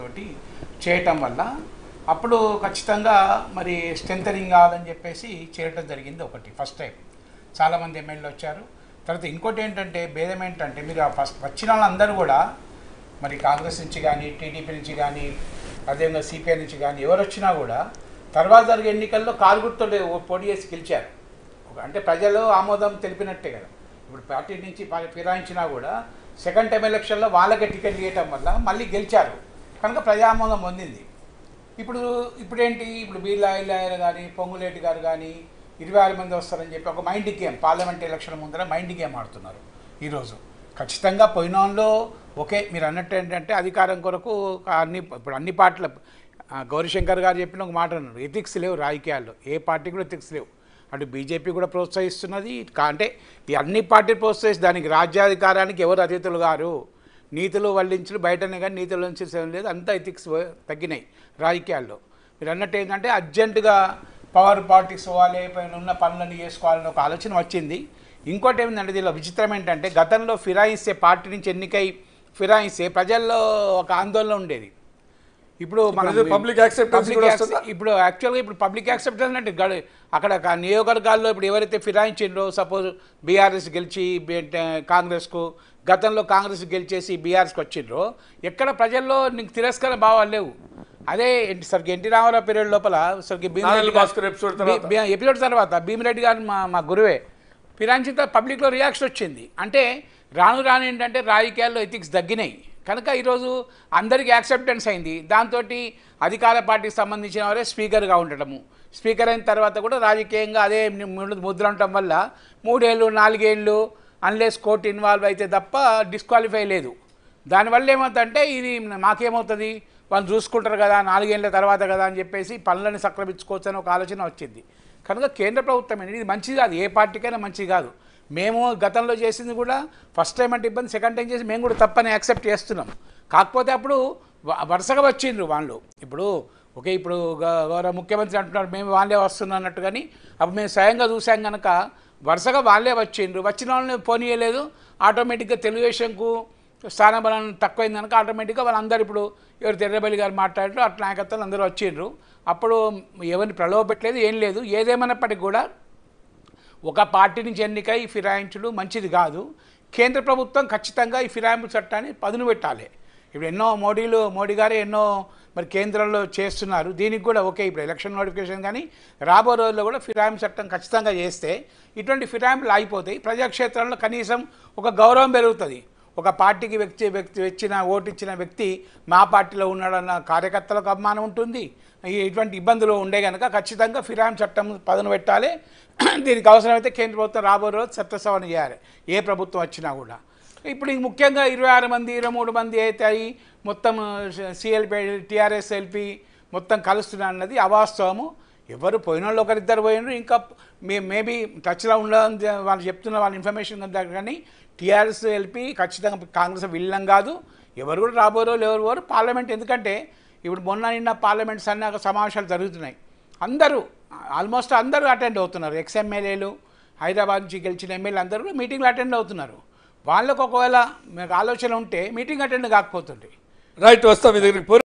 ఉద్దేశంతో చేయటం వల్ల అప్పుడు ఖచ్చితంగా మరి స్ట్రెంథనింగ్ కావాలని చెప్పేసి చేయడం జరిగింది. ఒకటి ఫస్ట్ టైం చాలామంది ఎమ్మెల్యేలు వచ్చారు. తర్వాత ఇంకోటి ఏంటంటే భేదం ఏంటంటే మీరు ఫస్ట్ వచ్చిన వాళ్ళందరూ కూడా మరి కాంగ్రెస్ నుంచి కానీ టీడీపీ నుంచి కానీ అదేవిధంగా సిపిఐ నుంచి కానీ ఎవరు వచ్చినా కూడా తర్వాత జరిగే ఎన్నికల్లో కారు గుర్తుతో పోటీ చేసి గెలిచారు. అంటే ప్రజలు ఆమోదం తెలిపినట్టే కదా. ఇప్పుడు పార్టీ నుంచి ఫిరాయించినా కూడా సెకండ్ టైం ఎలక్షన్లో వాళ్ళకే టికెట్ ఇవ్వటం వల్ల మళ్ళీ గెలిచారు కనుక ప్రజామోదం పొందింది. ఇప్పుడేంటి ఇప్పుడు బీర్లాయర్ కానీ పొంగులేటి గారు కానీ 26 మంది వస్తారని చెప్పి ఒక మైండ్ గేమ్ పార్లమెంట్ ఎలక్షన్ ముందర మైండ్ గేమ్ ఆడుతున్నారు ఈరోజు. ఖచ్చితంగా పోయినలో ఓకే మీరు అన్నట్టు ఏంటంటే అధికారం కొరకు ఇప్పుడు అన్ని పార్టీల గౌరీశంకర్ గారు చెప్పిన ఒక మాట అన్నారు, ఎథిక్స్ లేవు రాజకీయాల్లో, ఏ పార్టీ కూడా ఎథిక్స్ లేవు. అటు బీజేపీ కూడా ప్రోత్సహిస్తున్నది, అంటే ఈ అన్ని పార్టీలు ప్రోత్సహిస్తే దానికి రాజ్యాధికారానికి ఎవరు అతిథులు గారు, నీతులు వల్లించులు బయటనే కానీ నీతులు నుంచి లేదు, అంతా ఎథిక్స్ తగ్గినాయి రాజకీయాల్లో. మీరు అన్నట్టు ఏంటంటే అర్జెంటుగా పవర్ పాలిటిక్స్ పోవాలి, పైన ఉన్న పనులన్నీ చేసుకోవాలని ఒక ఆలోచన వచ్చింది. ఇంకోటి ఏమిటంటే దీనిలో విచిత్రం ఏంటంటే గతంలో ఫిరాయిస్తే పార్టీ నుంచి ఎన్నికై ఫిరాయిస్తే ప్రజల్లో ఒక ఆందోళన ఉండేది. ఇప్పుడు పబ్లిక్ యాక్సెప్టెన్స్ ఇప్పుడు యాక్చువల్గా ఇప్పుడు పబ్లిక్ యాక్సెప్టెన్స్ అంటే అక్కడ నియోజకవర్గాల్లో ఇప్పుడు ఎవరైతే ఫిరాయించిండ్రో సపోజ్ బీఆర్ఎస్ గెలిచి కాంగ్రెస్కు గతంలో కాంగ్రెస్ గెలిచేసి బీఆర్ఎస్కి వచ్చిండ్రో ఎక్కడ ప్రజల్లో నీకు తిరస్కార భావాలు లేవు. అదే సరికి ఎన్టీ రామారావు పీరియడ్ లోపల సరికి ఎపిసోడ్ తర్వాత భీమిరెడ్డి గారు మా గురువే ఫిరాయించిన తర్వాత పబ్లిక్లో రియాక్షన్ వచ్చింది. అంటే రాను ఏంటంటే రాజకీయాల్లో ఎథిక్స్ తగ్గినాయి కనుక ఈరోజు అందరికీ యాక్సెప్టెన్స్ అయింది. దాంతో అధికార పార్టీకి సంబంధించిన వారే స్పీకర్గా ఉండటము, స్పీకర్ అయిన తర్వాత కూడా రాజకీయంగా అదే ముద్ర ఉండటం వల్ల 3 ఏళ్ళు 4 ఏళ్ళు అన్లెస్ కోర్టు ఇన్వాల్వ్ అయితే తప్ప డిస్క్వాలిఫై లేదు. దానివల్ల ఏమవుతుందంటే ఇది మాకేమవుతుంది వాళ్ళు చూసుకుంటారు కదా 4 ఏళ్ళ తర్వాత కదా అని చెప్పేసి పనులను సక్రమించుకోవచ్చు అని ఒక ఆలోచన వచ్చింది. కనుక కేంద్ర ప్రభుత్వం అనేది ఇది మంచిది కాదు, ఏ పార్టీకైనా మంచిది కాదు. మేము గతంలో చేసింది కూడా ఫస్ట్ టైం అంటే ఇబ్బంది, సెకండ్ టైం చేసి మేము కూడా తప్పని యాక్సెప్ట్ చేస్తున్నాం. కాకపోతే అప్పుడు వరుసగా వచ్చిండ్రు వాళ్ళు. ఇప్పుడు ఓకే ఇప్పుడు గౌరవ ముఖ్యమంత్రి అంటున్నారు మేము వాళ్ళే వస్తున్నాం అన్నట్టు, కానీ అప్పుడు మేము స్వయంగా చూసాం కనుక వరుసగా వాళ్ళే వచ్చిండ్రు. వచ్చిన వాళ్ళని పోనీయలేదు. ఆటోమేటిక్గా తెలుగుదేశంకు స్థానబలం తక్కువైంది కనుక ఆటోమేటిక్గా వాళ్ళందరూ ఇప్పుడు ఎవరు తెర్రబల్లి గారు మాట్లాడారు అట్లా నాయకత్వాలు అందరూ వచ్చిండ్రు. అప్పుడు ఎవరిని ప్రలోభ పెట్టలేదు, ఏం లేదు. ఏదేమన్నప్పటికీ కూడా ఒక పార్టీ నుంచి ఎన్నికై ఫిరాయించుడు మంచిది కాదు. కేంద్ర ప్రభుత్వం ఖచ్చితంగా ఈ ఫిరాయింపు చట్టాన్ని పదును పెట్టాలి. ఇప్పుడు ఎన్నో మోడీ గారే ఎన్నో మరి కేంద్రంలో చేస్తున్నారు. దీనికి కూడా ఓకే ఇప్పుడు ఎలక్షన్ నోటిఫికేషన్ కానీ రాబో రోజుల్లో కూడా ఫిరాయింపు చట్టం ఖచ్చితంగా చేస్తే ఇటువంటి ఫిరాయింపులు ఆగిపోతాయి. ప్రజాక్షేత్రంలో కనీసం ఒక గౌరవం పెరుగుతుంది. ఒక పార్టీకి ఓటు ఇచ్చిన వ్యక్తి మా పార్టీలో ఉన్నాడన్న కార్యకర్తలకు అభిమానం ఉంటుంది. ఇటువంటి ఇబ్బందులు ఉండే కనుక ఖచ్చితంగా ఫిరాయింపు చట్టం పదును పెట్టాలి. దీనికి అవసరమైతే కేంద్ర ప్రభుత్వం రాబో రోజు చట్టసభను చేయాలి ఏ ప్రభుత్వం వచ్చినా కూడా. ఇప్పుడు ముఖ్యంగా 26 మంది 23 మంది అయితే అయి మొత్తం సిఎల్పి టీఆర్ఎస్ ఎల్పి మొత్తం కలుస్తున్నా అన్నది అవాస్తవము. ఎవరు పోయిన వాళ్ళు ఒకరిద్దరు పోయినారు, ఇంకా మేబీ టచ్లో ఉండడం వాళ్ళు చెప్తున్న వాళ్ళ ఇన్ఫర్మేషన్ కానీ టీఆర్ఎస్ ఎల్పి ఖచ్చితంగా కాంగ్రెస్ విల్లం కాదు. ఎవరు కూడా రాబో రోజులు ఎవరు పార్లమెంట్, ఎందుకంటే ఇప్పుడు నిన్న పార్లమెంట్ సమావేశాలు జరుగుతున్నాయి. అందరూ ఆల్మోస్ట్ అందరూ అటెండ్ అవుతున్నారు. ఎక్స్ఎమ్మెల్యేలు హైదరాబాద్ నుంచి గెలిచిన ఎమ్మెల్యేలు అందరూ కూడా మీటింగ్లు అటెండ్ అవుతున్నారు. వాళ్ళకు ఒకవేళ మీకు ఆలోచన ఉంటే మీటింగ్ అటెండ్ కాకపోతుండే రైట్ వస్తాం మీ దగ్గరికి.